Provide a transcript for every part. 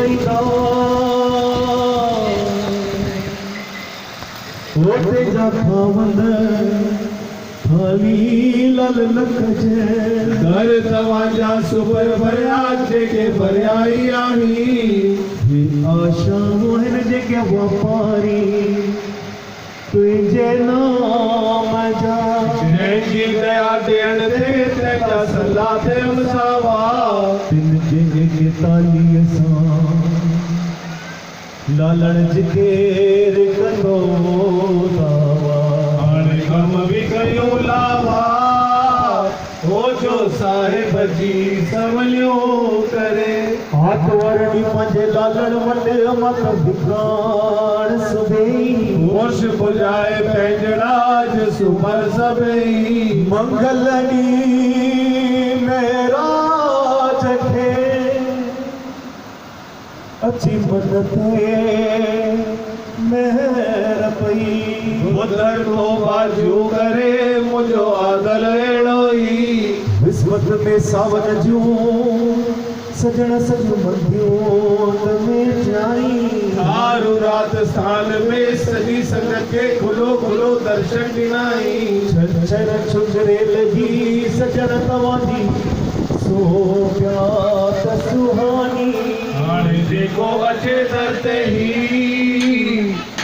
पैदा होते जा खावंद थाली लाल लखजे घर तवाजा सुबर भरिया जेके भरियाई आही हे आशा मोहन जेके व्यापारी तुझे नाम जा जंहिंजी दया ॾियण ते तंहिंजा सलाह ते मुसावा तिन जेके तालीअ सां लालण जिकेर कंदो दावा हाणे कम बि कयूं लावा हो जो साहिब जी सवलियो करे हाथ वरणी पंहिंजे लालण वटि मत बिगाड़ सुबेई होश बुझाए पंहिंजड़ा अॼु सुमर सभई मंगल ॾींहुं महराज खे अची मन ते महर पई बुधर को बाजू करे मुंहिंजो आदल अहिड़ो ई विस्मत में सावन जूं सजण सजू मंदियों में जाई हारू राजस्थान में सजी संगत के खुलो खुलो दर्शन ॾिनाई छंछर छुछरे लगी सजण तव्हांजी सो प्यात सुहानी हाणे जेको अचे दर ते ही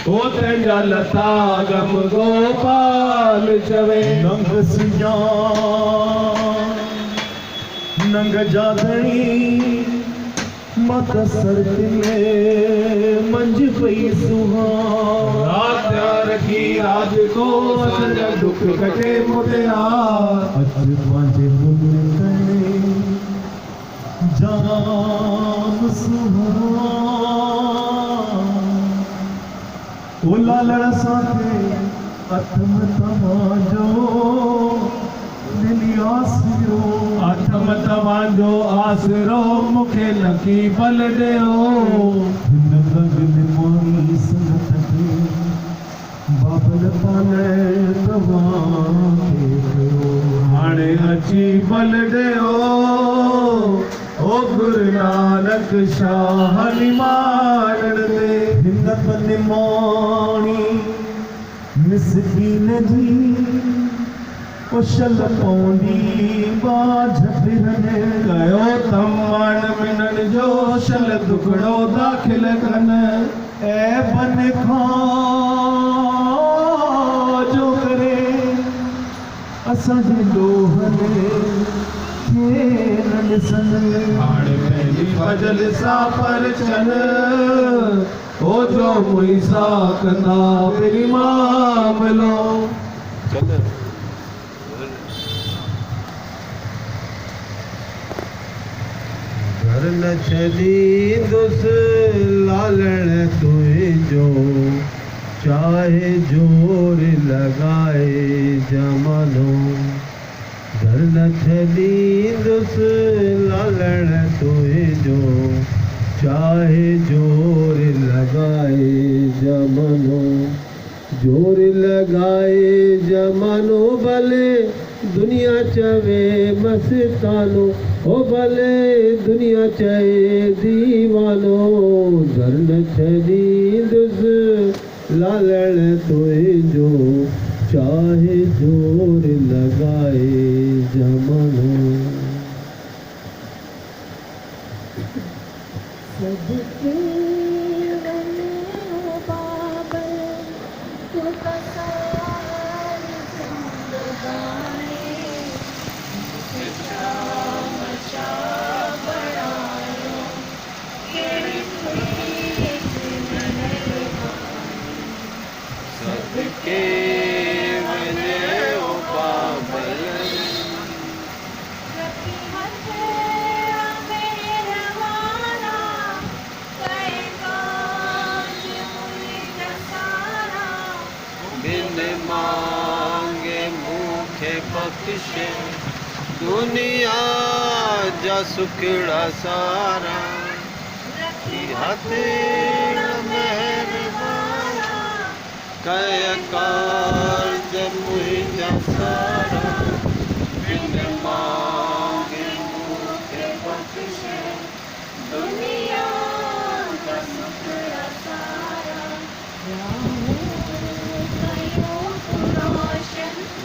ओ तंहिंजा लता गम गोपाल चवे नंग सिया नंग जादणी मत सरत में मंझ पई सुहान रात रखी रात को असांजा दुख कटे मुटिया अज पंहिंजे मुंह कने जाम सुहान ओ लालण साथे अथम तव्हांजो दिली आसिरो आथम तव्हांजो आसरो मूंखे लकी बल ॾियो हिन रंग निमाणी संगत खे बाबल पाले तव्हांखे कयो हाणे अची बल ॾियो ओ गुरु नानक शाह निमाणण ते हिंदत निमाणी मिसकीन जी उछल पौंदी बाझ फिरने कयो तमन मिनन जो शल दुखड़ो दाखिल कन ए बन खां जो करे असांजे लोहने खे न ॾिसन हाणे पंहिंजी फजल सां पर चन ओ जो मुईसा कंदा मेरी मामलो घर न छॾींदुसि लालण तुंहिंजो चाहे जोर लॻाए ज़मानो घर न छॾींदुसि लालण तुंहिंजो चाहे जोर लॻाए ज़मानो जोर लॻाए ज़मानो भले दुनिया चवे मस्तानो ओ भले दुनिया चए दीवानो घर न छॾींदुसि लालण तुंहिंजो चाहे जोर लॻाए ज़मानो सदके वने ओ बाबर तो कसार जिंदगानी मचा बनायो केड़ी सदके वने ओ बाबर बिन मांगे मुखे बख्शे दुनिया जा सुखड़ा सारा हथे मेहरबाना कय कार्ज मुझा सारा बिन मांगे मुखे बख्शे दुनिया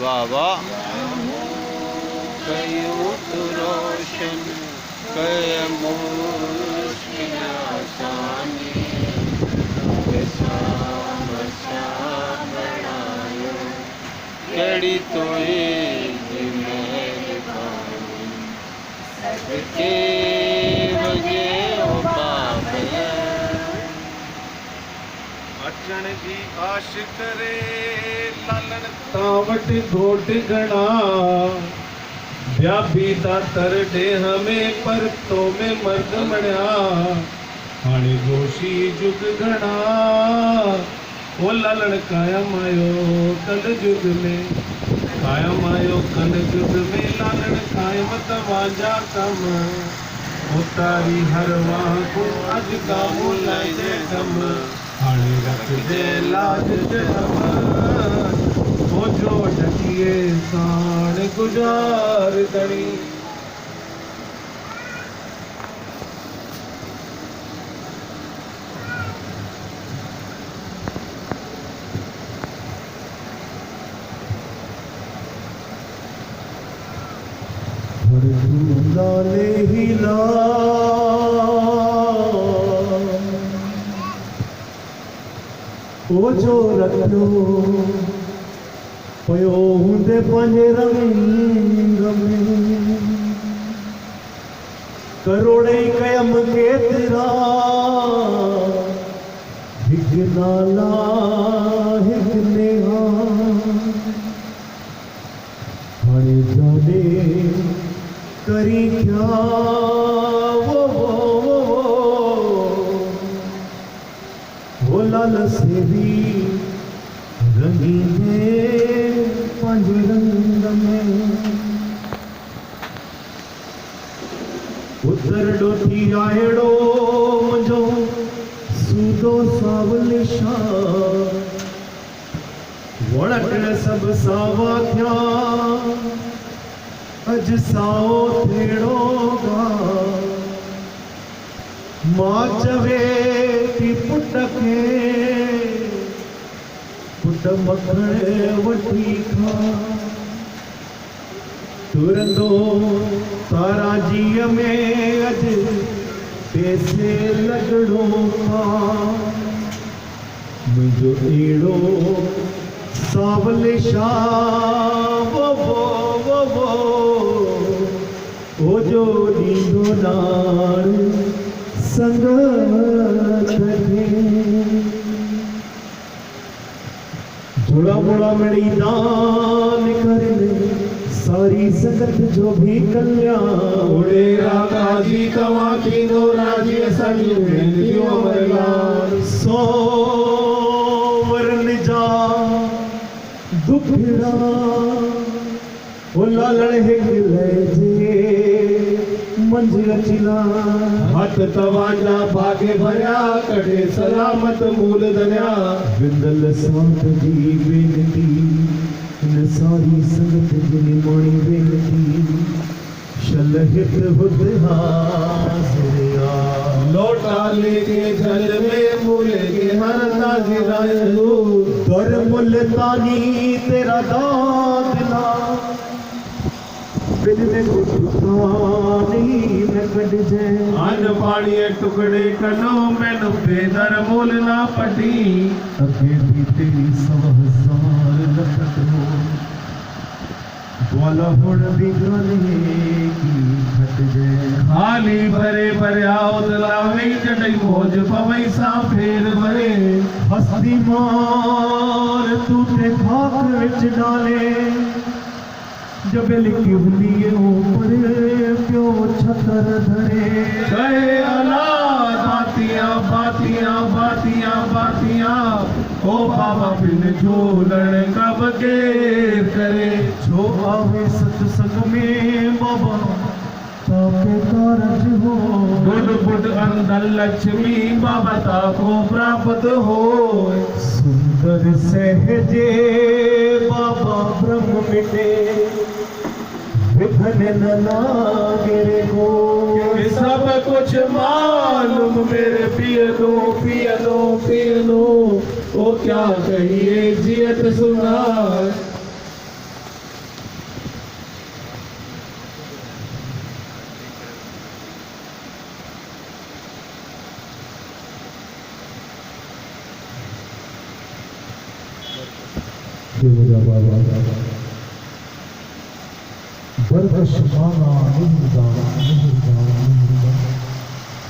बाबा कयूं तू रोशन कय मुश्किल आसानी शाम बनायो केड़ी तुझी मेहरबानी सबके वगे ओ बाबल अचण जी आश करे लालण तावट घोट गणा व्यापी तर डे हमें पर तो में मर्द मणिया हाणे गोशी जुग घणा ओ लालण कायम आयो कल जुग में कायम आयो कल जुग में लालण कायम तवाजा कम उतारी हर वाह को अज का मुलाय जे कम हाणे रख दे लाज ओ जो ढकिए साण गुजार दणी लाले ही ला ओ जो रखो पयो हुंदे पंजे रंग में करोड़े कयम केतरा हिक नाला हिक नेहा हाणे जाने करी क्या वो लाल से भी रंगी है पंज रंग में उतर डोथी आएड़ो मुझो सूदो सावल शाह वणकड़ सब सावा क्या अज साओ थेड़ोगा मां चवे की पुट खे पुट मखण वठी खा तुरंदो तारा जीअ में अज पैसे लॻड़ो खा मुंहिंजो अहिड़ो सावल शाह ओ जो ॾींदो नार संगत खे झोला मोड़ा मिड़ी दान करे सारी संगत जो भी कल्याण ओड़े राधा जी तव्हां थींदो राजी असांजी वेंदियूं अमरलाल सो वरन जा दुखड़ा ओ लालण हिक लहजे मंझ अचिला हथ तवाजा भागे भरिया कढे सलामत मूल दरिया विंदल सांत जी बेनती इन सारी संगत जिनी मोणी बेनती शल हित बुध हासिरिया लौटा लेके जल में मूले के हर नाजिराय दर मुल्तानी तेरा दादला बिन में कुतानी न कट जाए अन पानी टुकड़े कनो मैनू बेदर मोल ना पटी अगे भी तेरी 100,000 लखत हो बोला हुण भी गाने की घट जाए खाली भरे भरे आओ दलावे जडई मौज पवई सा फेर भरे हस्ती मार तू ते खाक विच डाले जब लिखी हुई ऊपर प्यो छतर धरे कहे अला बातियां बातियां बातियां बातियां ओ बाबा बिन झोलण का बगैर करे जो आवे सत्संग में बाबा ताके कारज हो बुध बुध अंदर लक्ष्मी बाबा ताको प्राप्त हो सुंदर सहजे बाबा ब्रह्म मिटे विघन न लागे को सब कुछ मालूम मेरे पियनो पियनो पियनो ओ क्या कहिए जियत सुना ये मुझा बाबा बरकश मांगा नहीं दावा नहीं दावा नहीं दावा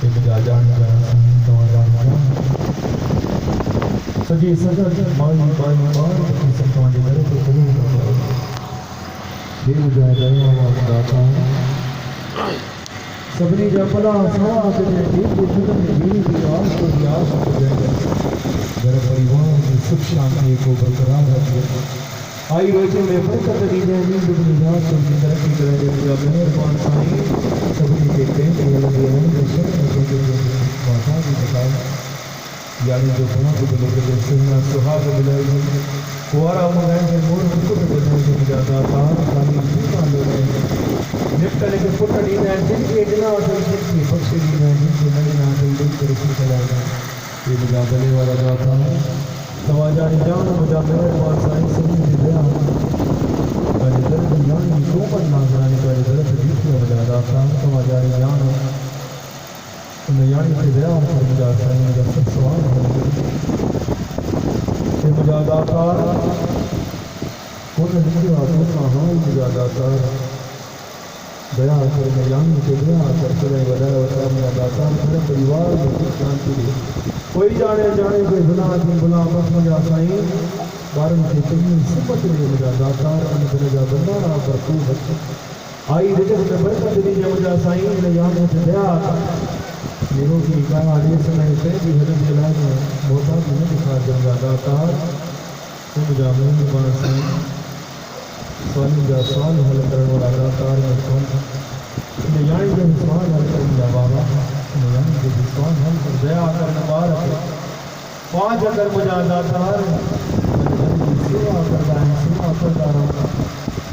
ये मुझा जान सजी सजा माई माई मार किसी तुम्हारे घर को करूँगा ये मुझा दया दाता सबने जपला सवा के ठीक जुगन मेरी विराज को व्यास हो जाएगा घर परिवार की सुख शांति को बरकरार रखिए आई रोजे में बरकत दी जाए नींद की रात को जिंदगी की तरह जब मेहरबान साईं सबने देखते हैं कि लगे हैं दर्शन के माता की बताए यानी जो गुना को बोले के सुनना सुहाग मिलाए कुआरा मंगाए के मोर मुकुट बजाए के ज्यादा था खाली भूखा लोग निपटने के पुत्र दी है जिनके गिना और जिनकी बख्शे दी है जिनके नए ना दिल कर चलाएगा ये मुझा बले वाला जाता है तवाजा जान मुझा मेहरबान साईं सभी ने दिया मैंने दर्द जान को पर ना जाने का दर्द जीत मुझा जाता तवाजा जान यानी के दिया और मुझा साईं मुझा सब सवाल है मुझा दाता कौन नहीं आता कहाँ मुझा दाता दया कर ज्ञान के दया कर चले बताया बता मेरा दाता मेरे परिवार में सुख शांति दे कोई जाने जाने कोई गुनाह की गुनाह मत मुझा साईं बारन के तुम्हें सिपत में मुझा दाता अंदर जा बंदारा पर तू बच्चा आई रिजक में बरकत दी मुझा साईं ने याद से दया मेरों की का आदेश नहीं से भी हरज इलाज में मोटा नहीं दिखा दूंगा दाता तुम जा मेहरबान साईं स्वामी जा सवाल हल करने वाला दातार में कौन ने यानी जो सवाल हल करने बाबा ने यानी जो सवाल हल कर दया करने बार पांच अगर मुझा दातार सेवा करता है सेवा करता रहूँगा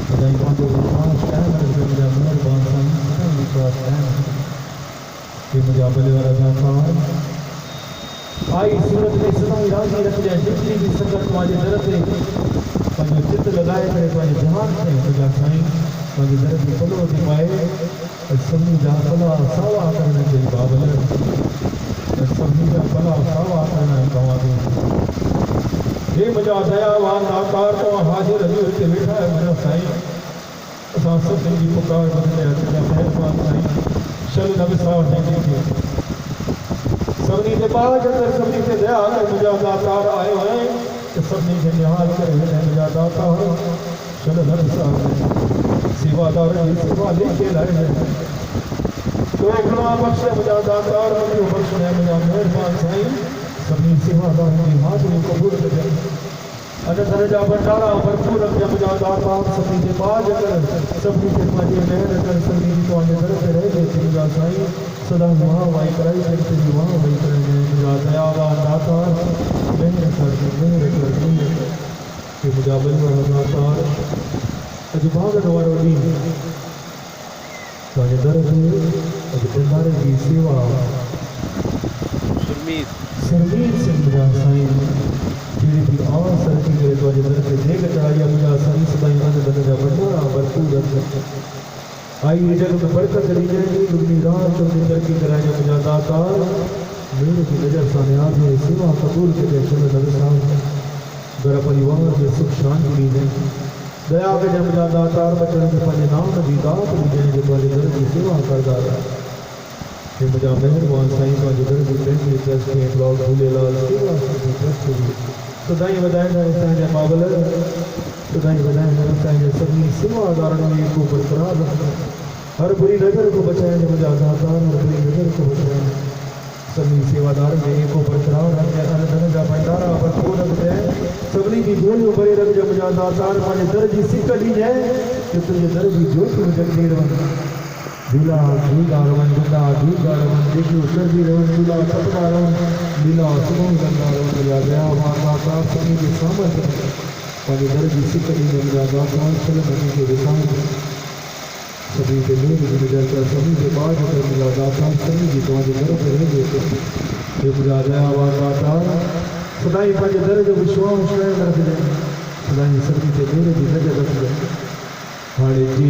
बधाई पांचों को पांच टाइम करके मुझा मेहरबान साईं विश्वास टाइम ये मुझा बले वाला दातार आई सूरत में सदाई राजी रख जाए जितनी भी संगत तुम्हारे दर से पंहिंजो चित लगाए करे पंहिंजे जहान से मुझा साईं पंहिंजे दर खे पलो थी पाए सभिनी जा भला सावा करण जे बाबल सभिनी जा भला सावा करण तव्हां हे मुझा दयावान आकार तो हाजिर अॼु हिते वेठा आहियो मुंहिंजा साईं असां सभिनी जी पुकार ॿुधंदे अचंदा महिरबानी साईं शल न विसार ॾींदी सभिनी के बाज अंदर सभिनी के दया कर मुझा दातार आयो है कि सभिनी के निहाल करे है मुझा दातार चल न विसार सेवादार की सेवा लेके लाए है तो गुनाह बख्शे मुझा दातार मुझे बख्शने मुझा मेहरबान साईं सभिनी सेवादार की हाजिरी कबूल करे अन दर्जा भंडारा भरपूर रखे मुझा दातार सभिनी के बाज कर सभिनी के पाजे मेहर कर सभिनी तो आने दर पे रह गए मुझा साईं सदा वहाँ वाई कराई करते जी वहाँ वाई करेंगे मुझा दयावान दातार मेहर कर कि मुझा बलवान दातार अज भागण वारो ॾींहुं तव्हांजे दर ते अॼु भंडारे जी सेवा सरमीत सिंह मुझा साईं जहिड़ी बि आवाज़ रखी करे तव्हांजे दर ते देग चढ़ाई आहे मुझा साईं सदाईं अन धन जा भंडारा भरपूर रख आई जग में बरकत दी जाए दुगनी रात को जिंदगी कराए मुझा दातार मेरे की नजर सामने आ जाए सेवा कबूल के चल नजर सामने घर परिवार में सुख शांति दी जाए दया के जब मुझा दातार बचन के पंहिंजे नाम दी दात दी जाए जो तुम्हारे घर की सेवा करदा ये मुझा मेहरबान साईं पंहिंजे घर की प्रेमी ट्रस्ट के ब्लॉग झूलेलाल सेवा ट्रस्ट सदाईं वधाईंदा असांजा मावल सदाईं वधाईंदा असांजे सभिनी सेवादारनि में को बरकरार रखो हर बुरी नज़र को बचाए मुझा दातार हर बुरी नज़र को बचाए सभी सेवादार में को बरकरार रखे अन धन जा भंडारा भरपूर रखते सभिनी की गोलियों भरे रख जा मुझा दातार पंहिंजे दर जी सिक ॾी जाए कि तुंहिंजे दर जी जोत जगदी रहनि झूला झूला रवन झूला झूला रवन देखियो सर्दी रवन झूला सपना रवन लीला सुगम गंगा रवन मुझा दयावान दातार सभी के सामर्थ्य पंहिंजे दर जी सिक ॾी मुझा दातार चल बनी के विसार सभी के मेल गुजर कर सभी के बाज कर मुझा दातार सभी की तुम्हारे दर पर रह गए ये मुझा दयावान दातार सदाई पंहिंजे दर जो विश्वास कायम रख दे सदाई सभी के मेल की नज़र रख दे हाणे जी